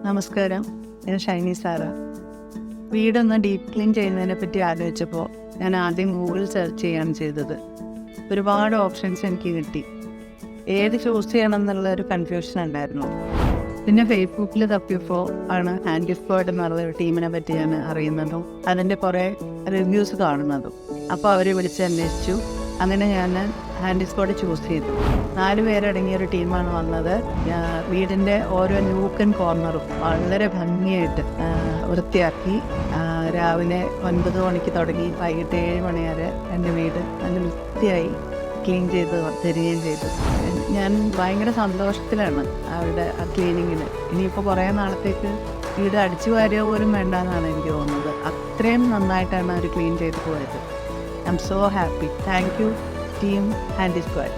നമസ്കാരം, ഞാൻ Shiny Sara. വീടൊന്ന് deep clean ചെയ്യുന്നതിനെ പറ്റി ആലോചിച്ചപ്പോൾ ഞാൻ ആദ്യം ഗൂഗിൾ സെർച്ച് ചെയ്യാണ് ചെയ്തത്. ഒരുപാട് ഓപ്ഷൻസ് എനിക്ക് കിട്ടി. ഏത് ചൂസ് ചെയ്യണം എന്നുള്ള ഒരു കൺഫ്യൂഷൻ ഉണ്ടായിരുന്നു. പിന്നെ ഫേസ്ബുക്കിൽ തപ്പിയപ്പോൾ ആണ് ഹാൻഡി സ്ക്വാഡ് എന്നുള്ള ഒരു ടീമിനെ പറ്റി ഞാൻ അറിയുന്നതും അതിൻ്റെ കുറേ റിവ്യൂസ് കാണുന്നതും. അപ്പോൾ അവരെ വിളിച്ച് അന്വേഷിച്ചു. അങ്ങനെ ഞാൻ ഹാൻഡി സ്ക്വാഡ് ചൂസ് ചെയ്തു. 4 പേരടങ്ങിയൊരു ടീമാണ് വന്നത്. വീടിൻ്റെ ഓരോ നൂക്കൻ കോർണറും വളരെ ഭംഗിയായിട്ട് വൃത്തിയാക്കി. രാവിലെ 9 മണിക്ക് തുടങ്ങി വൈകിട്ട് 7 മണി വരെ എൻ്റെ വീട് നല്ല വൃത്തിയായി ക്ലീൻ ചെയ്ത് തരികയും ചെയ്തു. ഞാൻ ഭയങ്കര സന്തോഷത്തിലാണ് അവരുടെ ആ ക്ലീനിങ്ങിൽ. ഇനിയിപ്പോൾ കുറേ നാളത്തേക്ക് വീട് അടിച്ചു വാരുക പോലും വേണ്ടെന്നാണ് എനിക്ക് തോന്നുന്നത്. അത്രയും നന്നായിട്ടാണ് അവർ ക്ലീൻ ചെയ്ത് പോയത്. I M so happy. Thank you team handy squad.